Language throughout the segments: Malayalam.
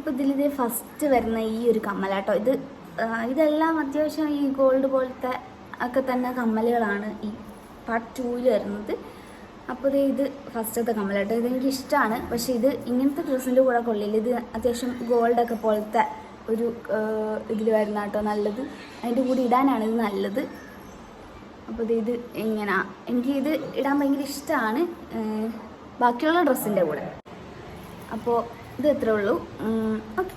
അപ്പോൾ ഇതിലിത് ഫസ്റ്റ് വരുന്ന ഈ ഒരു കമ്മലാട്ടോ. ഇതെല്ലാം അത്യാവശ്യം ഈ ഗോൾഡ് പോലത്തെ ഒക്കെ തന്നെ കമ്മലുകളാണ് ഈ പാർട്ട് 2 വരുന്നത്. അപ്പോൾ ഇത് ഫസ്റ്റത്തെ കമ്മലാട്ടോ. ഇതെനിക്ക് ഇഷ്ടമാണ്. പക്ഷേ ഇത് ഇങ്ങനത്തെ ഡ്രസ്സിൻ്റെ കൂടെ കൊള്ളില്ല. ഇത് അത്യാവശ്യം ഗോൾഡൊക്കെ പോലത്തെ ഒരു ഇതിൽ വരുന്ന കേട്ടോ നല്ലത്. അതിൻ്റെ കൂടെ ഇടാനാണ് ഇത് നല്ലത്. അപ്പോൾ ഇത് ഇങ്ങനെ എനിക്കിത് ഇടാൻ ഭയങ്കര ഇഷ്ടമാണ് ബാക്കിയുള്ള ഡ്രസ്സിൻ്റെ കൂടെ. അപ്പോൾ ഇത് എത്രേ ഉള്ളൂ. ഓക്കെ,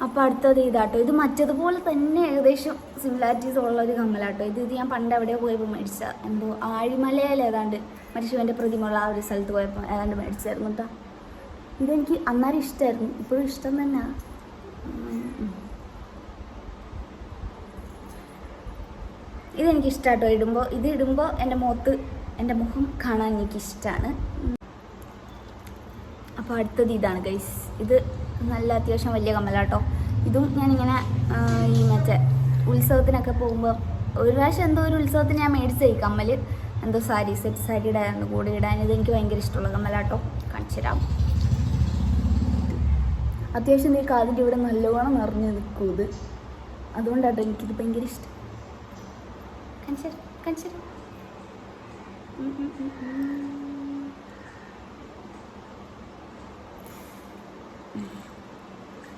അപ്പോൾ അടുത്തത് ഇതാട്ടോ. ഇത് മറ്റതുപോലെ തന്നെ ഏകദേശം സിമിലാരിറ്റീസ് ഉള്ളൊരു കമ്മലാട്ടോ. ഇത് ഞാൻ പണ്ട് എവിടെയോ പോയപ്പോൾ മേടിച്ച, എന്തോ ആഴിമലയിൽ ഏതാണ്ട് മരിശുവൻ്റെ പ്രതിമയുള്ള ആ ഒരു സ്ഥലത്ത് പോയപ്പോൾ ഏതാണ്ട് മേടിച്ചായിരുന്നു കേട്ടോ. ഇതെനിക്ക് അന്നേരം ഇഷ്ടമായിരുന്നു, ഇപ്പോഴും ഇഷ്ടം തന്നെ. ഇതെനിക്ക് ഇഷ്ടമാട്ടോ ഇടുമ്പോൾ. ഇത് ഇടുമ്പോൾ എൻ്റെ മുഖം കാണാൻ എനിക്കിഷ്ടമാണ്. അപ്പോൾ അടുത്തത് ഇതാണ് ഗൈസ്. ഇത് നല്ല അത്യാവശ്യം വലിയ കമ്മലാട്ടോ. ഇതും ഞാനിങ്ങനെ ഈ മറ്റേ ഉത്സവത്തിനൊക്കെ പോകുമ്പോൾ ഒരു പ്രാവശ്യം എന്തോ ഒരു ഉത്സവത്തിന് ഞാൻ മേടിച്ച ഈ കമ്മൽ, എന്തോ സെറ്റ് സാരിയുടെ കൂടെ ഇടാൻ. ഇതെനിക്ക് ഭയങ്കര ഇഷ്ടമുള്ള കമ്മലാട്ടോ. കാണിച്ചു തരാം. അത്യാവശ്യം ഈ കാതിൻ്റെ ഇവിടെ നല്ലോണം നിറഞ്ഞു നിൽക്കും ഇത്. അതുകൊണ്ടാട്ടോ എനിക്കിത് ഭയങ്കര ഇഷ്ടം. കാണിച്ചു തരാം.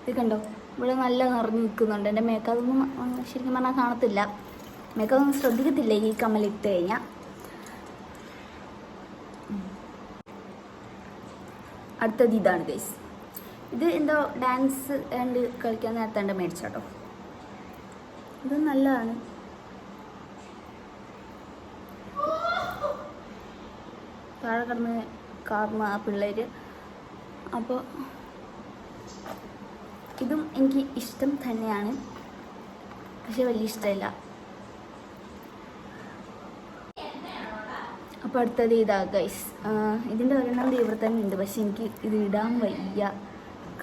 ഇത് കണ്ടോ, ഇവിടെ നല്ല നിറഞ്ഞു നിൽക്കുന്നുണ്ട്. എൻ്റെ മേക്കതൊന്നും ശരിക്കും പറഞ്ഞാൽ കാണത്തില്ല, മേക്കതൊന്നും ശ്രദ്ധിക്കത്തില്ല ഈ കമ്മലിട്ട് കഴിഞ്ഞാൽ. അടുത്തത് ഇതാണ് ഗൈസ്. ഇത് എന്തോ ഡാൻസ് ആൻഡ് കളിക്കാൻ നേരത്താണ്ട് മേടിച്ചാട്ടോ. ഇത് നല്ലതാണ്. താഴെ കിടന്ന് കാർന്ന ആ പിള്ളേർ. അപ്പോൾ ഇതും എനിക്ക് ഇഷ്ടം തന്നെയാണ്, പക്ഷെ വലിയ ഇഷ്ടമില്ല. അപ്പോൾ അടുത്തത് ഇതാ ഗൈസ്. ഇതിൻ്റെ ഒരെണ്ണം ഇവിടെ തന്നെ ഉണ്ട്, പക്ഷെ എനിക്ക് ഇത് ഇടാൻ വയ്യ.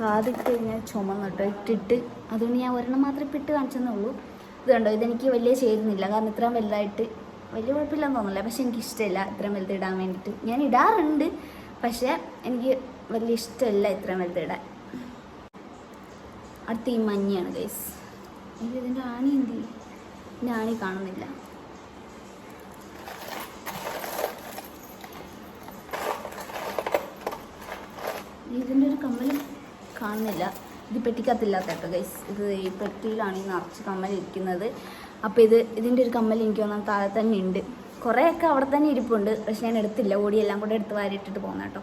കാതിട്ട് കഴിഞ്ഞാൽ ചുമന്നിട്ടോ ഇട്ടിട്ട്. അതുകൊണ്ട് ഞാൻ ഒരെണ്ണം മാത്രമേ ഇട്ട് കാണിച്ചെന്നുള്ളൂ. ഇത് കണ്ടോ, ഇതെനിക്ക് വലിയ ചേരുന്നില്ല. കാരണം ഇത്രയും വലുതായിട്ട് വലിയ കുഴപ്പമില്ലെന്ന് തോന്നില്ല. പക്ഷെ എനിക്ക് ഇഷ്ടമില്ല ഇത്രയും വലുത് ഇടാൻ വേണ്ടിയിട്ട്. ഞാൻ ഇടാറുണ്ട്, പക്ഷേ എനിക്ക് വലിയ ഇഷ്ടമില്ല ഇത്രയും വലുത് ഇടാൻ. അടുത്ത ഈ മഞ്ഞയാണ് ഗൈസ്. ഇതിൻ്റെ ആണി എന്ത് ചെയ്യും? ഇതിൻ്റെ ആണി കാണുന്നില്ല. ഇതിൻ്റെ ഒരു കമ്മലും കാണുന്നില്ല. ഇത് പെട്ടിക്കകത്തില്ലാത്ത കേട്ടോ ഗൈസ്. ഇത് ഈ പെട്ടിയിലാണ് ഈ നിറച്ച് കമ്മൽ ഇരിക്കുന്നത്. അപ്പോൾ ഇതിൻ്റെ ഒരു കമ്മൽ എനിക്ക് തോന്നാൻ താഴെ തന്നെ ഉണ്ട്. കുറേയൊക്കെ അവിടെ തന്നെ ഇരിപ്പുണ്ട്, പക്ഷെ ഞാൻ എടുത്തില്ല. ഓടിയെല്ലാം കൂടെ എടുത്ത് വാരിയിട്ടിട്ട് പോകുന്ന കേട്ടോ.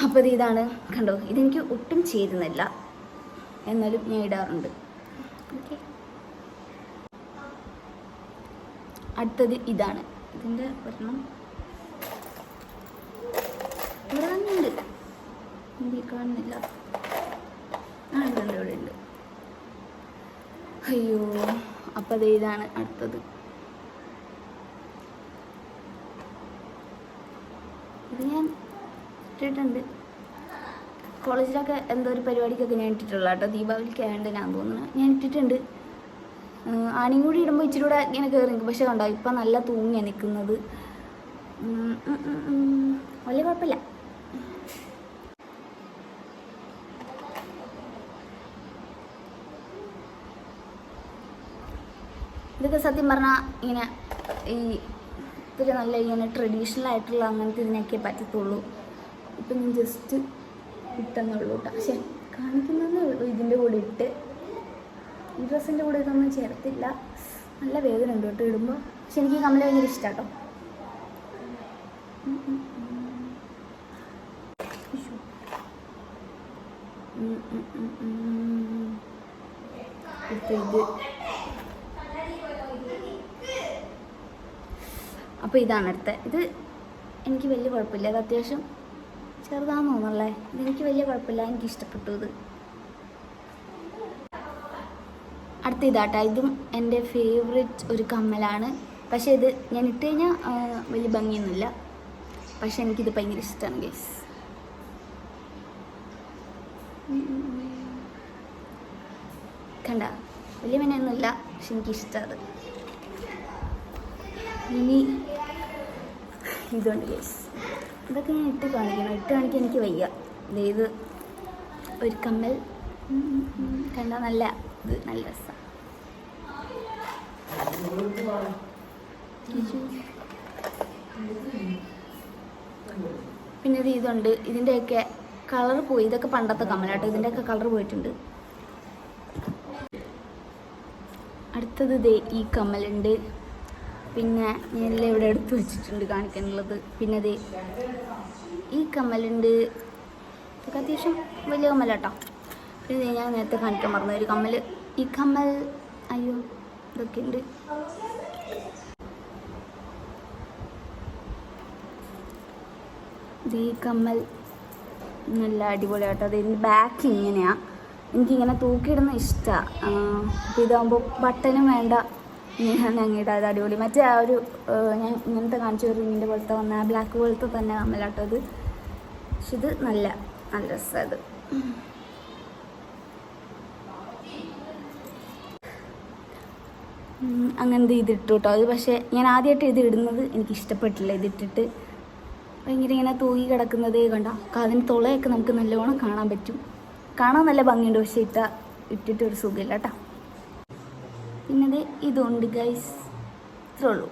അപ്പോൾ ഇതാണ് കണ്ടോ. ഇതെനിക്ക് ഒട്ടും ചേരുന്നില്ല, എന്നാലും ഞാൻ ഇടാറുണ്ട്. ഓക്കെ, അടുത്തത് ഇതാണ്. ഇതിൻ്റെ ഒരെണ്ണം ഇവിടെ തന്നെ ഉണ്ട്. എനിക്ക് കാണുന്നില്ല. ഇവിടെ ഉണ്ട്. അയ്യോ, അപ്പോൾ ഇതാണ് അടുത്തത്. ഇത് ഞാൻ ഇട്ടിട്ടുണ്ട്. കോളേജിലൊക്കെ എന്തോ ഒരു പരിപാടിക്കൊക്കെ ഞാൻ ഇട്ടിട്ടുള്ള കേട്ടോ. ദീപാവലിക്ക് ആയതുകൊണ്ട് ഞാൻ തോന്നുന്നു ഞാൻ ഇട്ടിട്ടുണ്ട്. ആണിയും കൂടി ഇടുമ്പോൾ ഇച്ചിരി കൂടെ ഇങ്ങനെ കയറി നിൽക്കും. പക്ഷെ കണ്ടോ, ഇപ്പം നല്ല തൂങ്ങിയാണ് നിൽക്കുന്നത്. വലിയ കുഴപ്പമില്ല. ഇതൊക്കെ സത്യം പറഞ്ഞാൽ ഇങ്ങനെ ഇത്തിരി നല്ല ഇങ്ങനെ ട്രഡീഷണൽ ആയിട്ടുള്ള അങ്ങനത്തെ ഇതിനൊക്കെ പറ്റത്തുള്ളൂ. ഇപ്പം ഞാൻ ജസ്റ്റ് ഇട്ടെന്നുള്ളൂ കേട്ടോ. പക്ഷെ കാണിക്കുന്നതേ ഉള്ളൂ. ഇതിൻ്റെ കൂടെ ഇട്ട് ഈ ഡ്രസ്സിൻ്റെ കൂടെ ഇതൊന്നും ചേർത്തില്ല. നല്ല വേദന ഉണ്ട് കേട്ടോ ഇടുമ്പോൾ. പക്ഷെ എനിക്ക് ഈ കമ്മൽ ഭയങ്കര ഇഷ്ടമാണ് കേട്ടോ. ഇത് അപ്പോൾ ഇതാണ് അടുത്ത. ഇത് എനിക്ക് വലിയ കുഴപ്പമില്ല. അത് അത്യാവശ്യം ചെറുതാണെന്ന് തോന്നുന്നല്ലേ. ഇതെനിക്ക് വലിയ കുഴപ്പമില്ല, എനിക്ക് ഇഷ്ടപ്പെട്ടു ഇത്. അടുത്ത ഇതാട്ടോ. ഇതും എൻ്റെ ഫേവറേറ്റ് ഒരു കമ്മലാണ്. പക്ഷേ ഇത് ഞാൻ ഇട്ട് കഴിഞ്ഞാൽ വലിയ ഭംഗിയൊന്നുമില്ല. പക്ഷെ എനിക്കിത് ഭയങ്കര ഇഷ്ടമാണ് ഗൈസ്. കണ്ട, വലിയ മെനൊന്നുമില്ല, പക്ഷെ എനിക്കിഷ്ടമാണ്. ഇനി ഇതുണ്ട് ഗൈസ്. ഇതൊക്കെ ഞാൻ ഇട്ട് കാണിക്കാൻ എനിക്ക് വയ്യ. ഇത് ഒരു കമ്മൽ കണ്ട നല്ല ഇത് നല്ല രസം. പിന്നെ ഇതുണ്ട്, ഇതിൻ്റെയൊക്കെ കളർ പോയി. ഇതൊക്കെ പണ്ടത്തെ കമ്മലാട്ടോ, ഇതിൻ്റെയൊക്കെ കളർ പോയിട്ടുണ്ട്. അടുത്തത് ഇതേ ഈ കമ്മലുണ്ട്. പിന്നെ ഞാനെല്ലാം ഇവിടെ എടുത്ത് വെച്ചിട്ടുണ്ട് കാണിക്കാനുള്ളത്. പിന്നെ ഇതേ ഈ കമ്മലുണ്ട്, ഇതൊക്കെ അത്യാവശ്യം വലിയ കമ്മലാട്ടോ. പിന്നെ ഞാൻ നേരത്തെ കാണിക്കാൻ മറന്നു ഒരു കമ്മൽ. ഈ കമ്മൽ അയ്യോ ഇതൊക്കെ ഉണ്ട്. ഈ കമ്മൽ നല്ല അടിപൊളിയാട്ടോ. അതിൻ്റെ ബാക്ക് ഇങ്ങനെയാണ്. എനിക്കിങ്ങനെ തൂക്കിയിടുന്ന ഇഷ്ടമാണ്. അപ്പോൾ ഇതാകുമ്പോൾ ബട്ടനും വേണ്ട, ഞാൻ അങ്ങോട്ട് അത് അടിപൊളി. മറ്റേ ആ ഒരു ഞാൻ ഇങ്ങനത്തെ കാണിച്ചു ഒരു റിങ്ങിൻ്റെ പോലത്തെ വന്ന ബ്ലാക്ക് പോലത്തെ തന്നെ കമ്മലാട്ടോ അത്. പക്ഷെ ഇത് നല്ല നല്ല രസമാണ് ഇത്. അങ്ങനത്തെ ഇതിട്ടു കേട്ടോ. അത് പക്ഷേ ഞാൻ ആദ്യമായിട്ട് ഇത് ഇടുന്നത് എനിക്ക് ഇഷ്ടപ്പെട്ടില്ല. ഇതിട്ടിട്ട് ഭയങ്കര ഇങ്ങനെ തൂങ്ങി കിടക്കുന്നതേ കണ്ട. അതിന് തുളയൊക്കെ നമുക്ക് നല്ലോണം കാണാൻ പറ്റും. കാണാൻ നല്ല ഭംഗിയുണ്ട്, പക്ഷേ ഇട്ടിട്ട് ഒരു സുഖമില്ല കേട്ടോ. പിന്നെ ഇതുണ്ട് ഗൈസ്, ഇത്രേ ഉള്ളൂ.